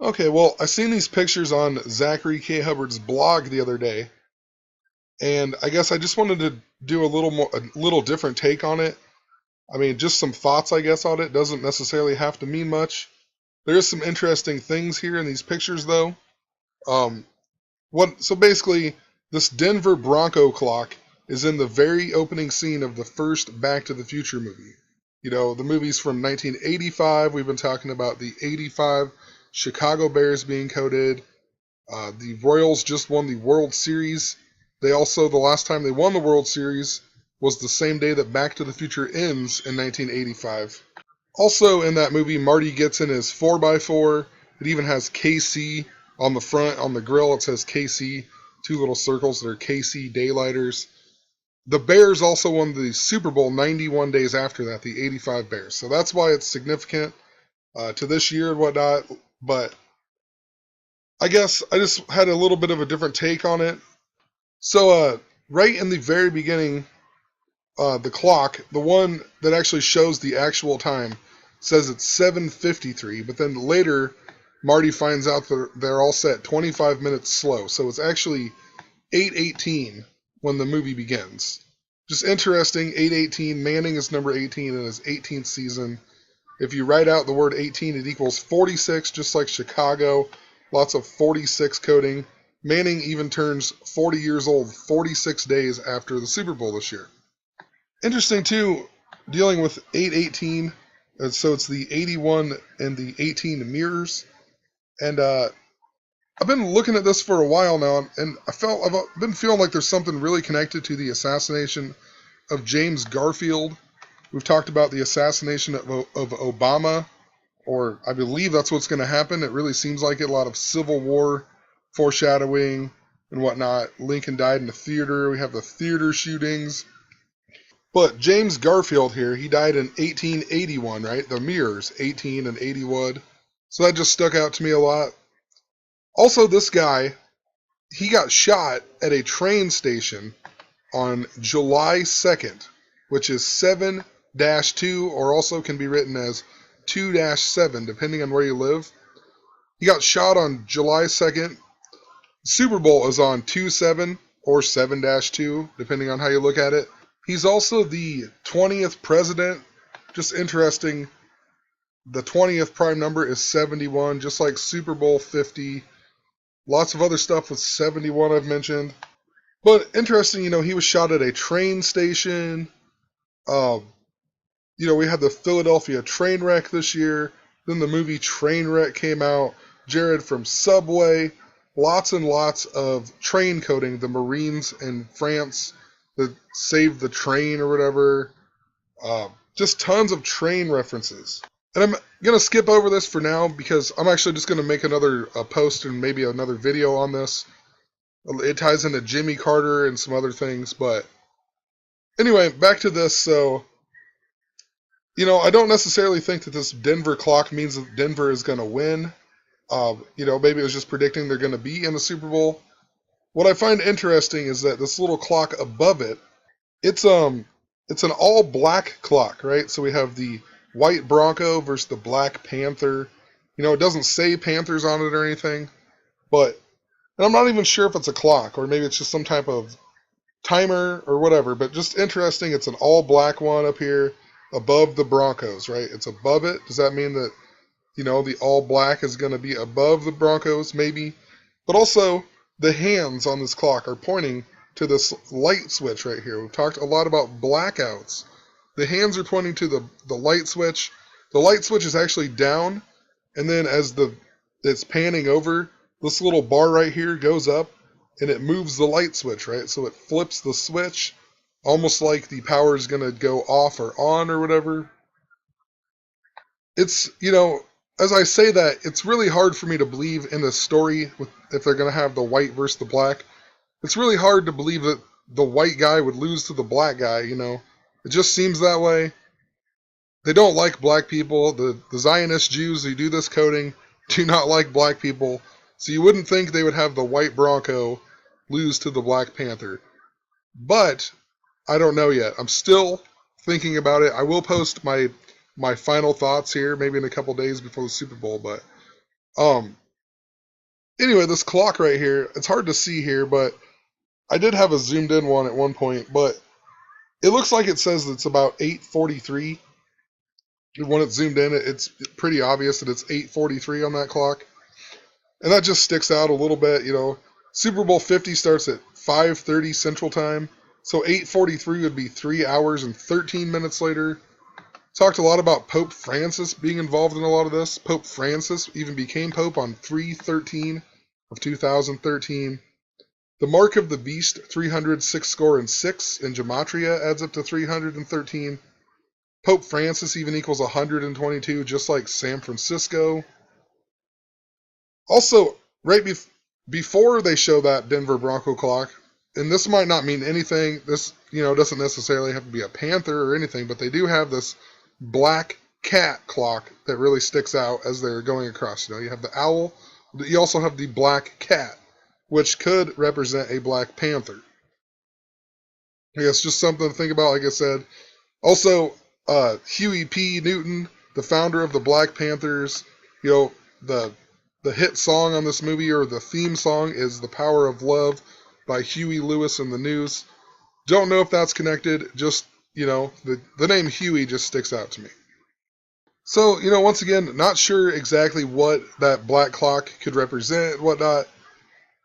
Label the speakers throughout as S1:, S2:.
S1: Okay, well, I seen these pictures on Zachary K. Hubbard's blog the other day, and I guess I just wanted to do a little different take on it. I mean, just some thoughts, I guess, on it. Doesn't necessarily have to mean much. There is some interesting things here in these pictures, though. Um, so basically, this Denver Bronco clock is in the very opening scene of the first Back to the Future movie. You know, the movie's from 1985. We've been talking about the 85 Chicago Bears being coded. The Royals just won the World Series. They also, the last time they won the World Series was the same day that Back to the Future ends in 1985. Also in that movie, Marty gets in his 4x4. It even has KC on the front, on the grill. It says KC, two little circles that are KC daylighters. The Bears also won the Super Bowl 91 days after that, the 85 Bears. So that's why it's significant to this year and whatnot. But I guess I just had a little bit of a different take on it. So, right in the very beginning, the clock, the one that actually shows the actual time, says it's 7:53. But then later, Marty finds out that they're all set 25 minutes slow. So it's actually 8:18 when the movie begins. Just interesting. 8:18. Manning is number 18 in his 18th season. If you write out the word 18, it equals 46, just like Chicago. Lots of 46 coding. Manning even turns 40 years old 46 days after the Super Bowl this year. Interesting, too, dealing with 818. So it's the 81 and the 18 mirrors. And I've been looking at this for a while now, and I've been feeling like there's something really connected to the assassination of James Garfield. We've talked about the assassination of Obama, or I believe that's what's going to happen. It really seems like it. A lot of Civil War foreshadowing and whatnot. Lincoln died in the theater. We have the theater shootings. But James Garfield here, he died in 1881, right? The mirrors, 18 and 81. So that just stuck out to me a lot. Also, this guy, he got shot at a train station on July 2nd, which is 7-2, or also can be written as 2-7, depending on where you live. He got shot on July 2nd. Super Bowl is on 2-7 or 7-2, depending on how you look at it. He's also the 20th president. Just interesting. The 20th prime number is 71, just like Super Bowl 50. Lots of other stuff with 71 I've mentioned. But interesting, he was shot at a train station. We had the Philadelphia train wreck this year. Then the movie Trainwreck came out. Jared from Subway. Lots and lots of train coding. The Marines in France that saved the train or whatever. Just tons of train references. And I'm going to skip over this for now because I'm actually just going to make another post and maybe another video on this. It ties into Jimmy Carter and some other things. But anyway, back to this. So, I don't necessarily think that this Denver clock means that Denver is going to win. Maybe it was just predicting they're going to be in the Super Bowl. What I find interesting is that this little clock above it, it's an all black clock, right? So we have the white Bronco versus the Black Panther. It doesn't say Panthers on it or anything, and I'm not even sure if it's a clock or maybe it's just some type of timer or whatever, but just interesting. It's an all black one up here above the Broncos, right? It's above it. Does that mean that, the all black is going to be above the Broncos? Maybe. But also, the hands on this clock are pointing to this light switch right here. We've talked a lot about blackouts. The hands are pointing to the light switch. The light switch is actually down, and then as it's panning over, this little bar right here goes up, and it moves the light switch, right? So it flips the switch, almost like the power is going to go off or on or whatever. It's, as I say that, it's really hard for me to believe in the story if they're going to have the white versus the black. It's really hard to believe that the white guy would lose to the black guy, It just seems that way. They don't like black people. The Zionist Jews who do this coding do not like black people. So you wouldn't think they would have the white Bronco lose to the Black Panther. But I don't know yet. I'm still thinking about it. I will post my final thoughts here maybe in a couple days before the Super Bowl. But Anyway, this clock right here, it's hard to see here, but I did have a zoomed in one at one point, but it looks like it says it's about 8:43. When it's zoomed in, it's pretty obvious that it's 8:43 on that clock. And that just sticks out a little bit, you know. Super Bowl 50 starts at 5:30 Central Time, so 8:43 would be 3 hours and 13 minutes later. Talked a lot about Pope Francis being involved in a lot of this. Pope Francis even became Pope on 3/13 of 2013. The mark of the beast, 306 score and 6 in Gematria, adds up to 313. Pope Francis even equals 122, just like San Francisco. Also, before they show that Denver Bronco clock, and this might not mean anything, this, doesn't necessarily have to be a panther or anything, but they do have this black cat clock that really sticks out as they're going across. You have the owl, but you also have the black cat, which could represent a black panther. I guess just something to think about, like I said. Also, Huey P. Newton, the founder of the Black Panthers, the hit song on this movie, or the theme song, is The Power of Love by Huey Lewis and the News. Don't know if that's connected, just, the name Huey just sticks out to me. So, once again, not sure exactly what that black clock could represent and whatnot.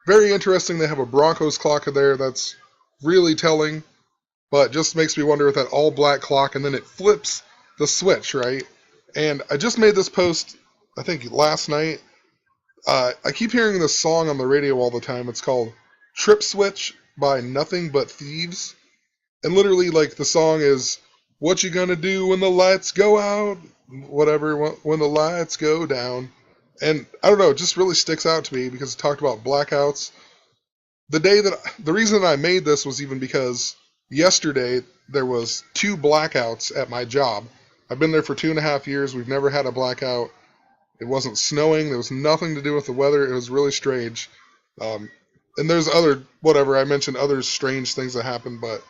S1: Very interesting they have a Broncos clock there. That's really telling, but just makes me wonder with that all black clock, and then it flips the switch, right? And I just made this post, I think last night. I keep hearing this song on the radio all the time. It's called Trip Switch by Nothing But Thieves. And literally, like, the song is, what you gonna do when the lights go out? Whatever, when the lights go down. And I don't know, it just really sticks out to me because it talked about blackouts. The reason I made this was even because yesterday there was 2 blackouts at my job. I've been there for 2.5 years. We've never had a blackout. It wasn't snowing. There was nothing to do with the weather. It was really strange. And there's I mentioned other strange things that happened, but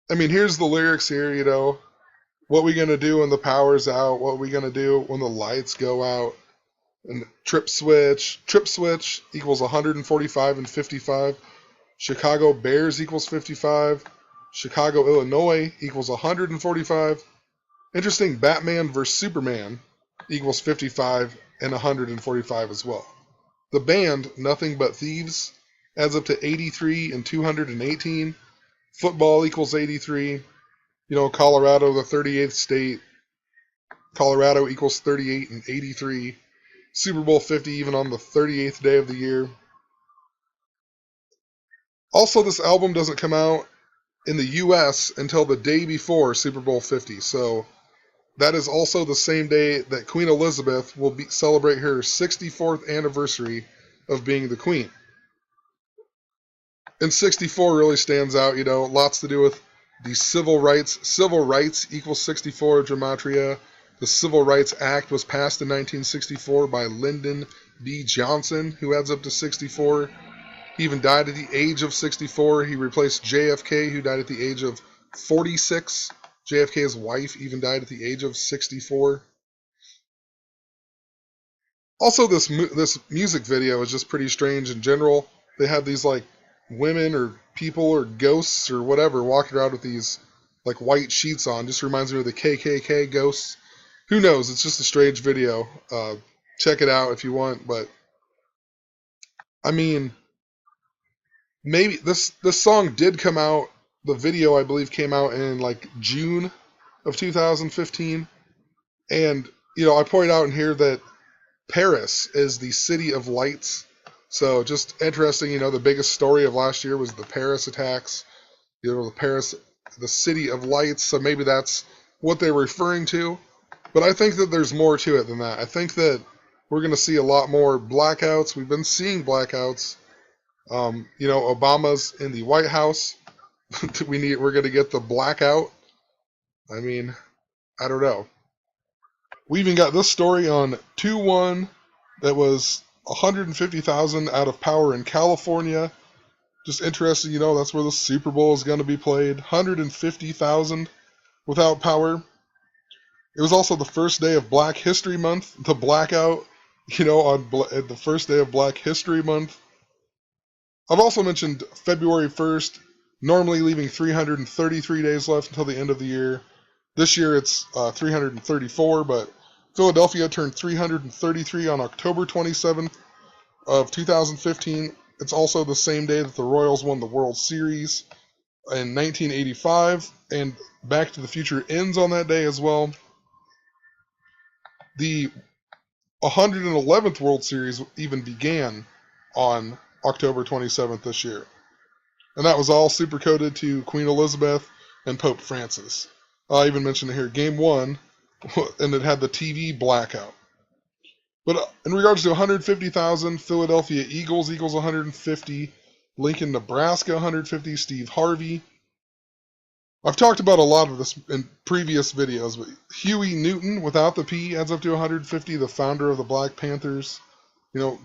S1: here's the lyrics here, what we gonna do when the power's out? What we gonna do when the lights go out? And trip switch equals 145 and 55. Chicago Bears equals 55. Chicago, Illinois equals 145. Interesting, Batman vs. Superman equals 55 and 145 as well. The band, Nothing But Thieves, adds up to 83 and 218. Football equals 83. Colorado, the 38th state. Colorado equals 38 and 83. Super Bowl 50 even on the 38th day of the year. Also, this album doesn't come out in the U.S. until the day before Super Bowl 50, so that is also the same day that Queen Elizabeth will celebrate her 64th anniversary of being the queen. And 64 really stands out, lots to do with the civil rights. Civil rights equals 64 Gematria. The Civil Rights Act was passed in 1964 by Lyndon B. Johnson, who adds up to 64. He even died at the age of 64. He replaced JFK, who died at the age of 46. JFK's wife even died at the age of 64. Also, this music video is just pretty strange in general. They have these, like, women or people or ghosts or whatever walking around with these, like, white sheets on. Just reminds me of the KKK ghosts. Who knows? It's just a strange video. Check it out if you want, but maybe this song did come out. The video, I believe, came out in like June of 2015, and I pointed out in here that Paris is the city of lights. So just interesting. The biggest story of last year was the Paris attacks. The city of lights. So maybe that's what they're referring to. But I think that there's more to it than that. I think that we're going to see a lot more blackouts. We've been seeing blackouts. Obama's in the White House. We're going to get the blackout. I don't know. We even got this story on 2-1 that was 150,000 out of power in California. Just interesting, that's where the Super Bowl is going to be played. 150,000 without power. It was also the first day of Black History Month, the blackout. on the first day of Black History Month. I've also mentioned February 1st, normally leaving 333 days left until the end of the year. This year it's 334, but Philadelphia turned 333 on October 27th of 2015. It's also the same day that the Royals won the World Series in 1985, and Back to the Future ends on that day as well. The 111th World Series even began on October 27th this year. And that was all super coded to Queen Elizabeth and Pope Francis. I even mentioned it here, Game 1, and it had the TV blackout. But in regards to 150,000, Philadelphia Eagles equals 150, Lincoln, Nebraska 150, Steve Harvey. I've talked about a lot of this in previous videos, but Huey Newton, without the P, adds up to 150, the founder of the Black Panthers.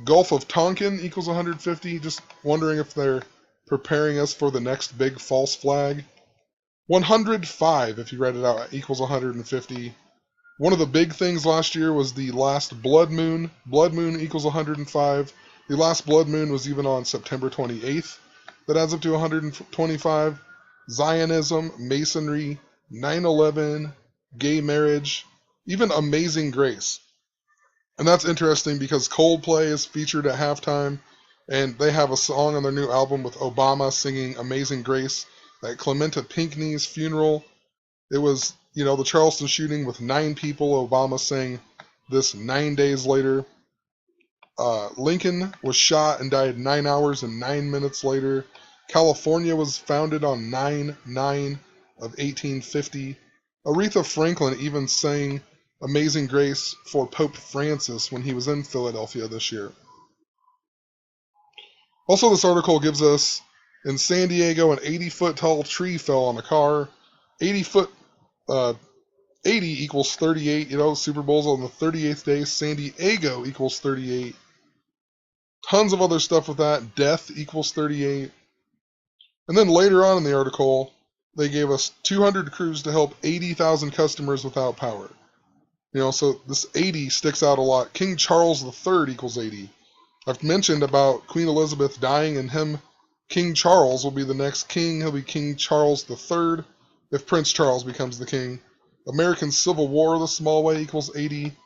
S1: Gulf of Tonkin equals 150, just wondering if they're preparing us for the next big false flag. 105, if you read it out, equals 150. One of the big things last year was the last blood moon. Blood moon equals 105. The last blood moon was even on September 28th. That adds up to 125. Zionism, Masonry, 9/11, gay marriage, even Amazing Grace. And that's interesting because Coldplay is featured at halftime, and they have a song on their new album with Obama singing Amazing Grace at Clementa Pinckney's funeral. It was, the Charleston shooting with 9 people. Obama sang this 9 days later. Lincoln was shot and died 9 hours and 9 minutes later. California was founded on 9/9 of 1850. Aretha Franklin even sang Amazing Grace for Pope Francis when he was in Philadelphia this year. Also, this article gives us, in San Diego, an 80-foot tall tree fell on a car. 80 equals 38, Super Bowl's on the 38th day. San Diego equals 38. Tons of other stuff with that. Death equals 38. And then later on in the article, they gave us 200 crews to help 80,000 customers without power. So this 80 sticks out a lot. King Charles III equals 80. I've mentioned about Queen Elizabeth dying, and King Charles will be the next king. He'll be King Charles III if Prince Charles becomes the king. American Civil War, the small way, equals 80.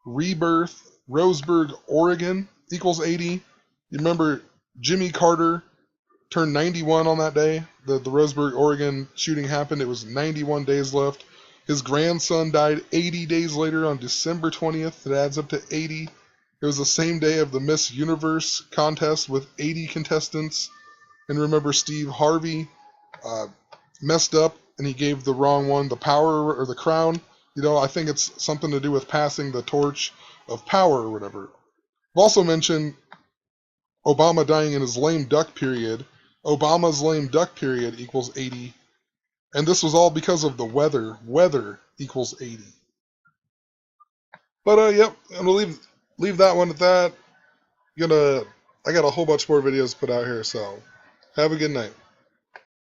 S1: Rebirth, Roseburg, Oregon, equals 80. You remember Jimmy Carter turned 91 on that day. The Roseburg, Oregon shooting happened. It was 91 days left. His grandson died 80 days later on December 20th. It adds up to 80. It was the same day of the Miss Universe contest with 80 contestants. And remember, Steve Harvey messed up and he gave the wrong one the power or the crown. I think it's something to do with passing the torch of power or whatever. I've also mentioned Obama dying in his lame duck period. Obama's lame duck period equals 80. And this was all because of the weather. Weather equals 80. But yep, I'm gonna leave that one at that. I got a whole bunch more videos put out here, so have a good night.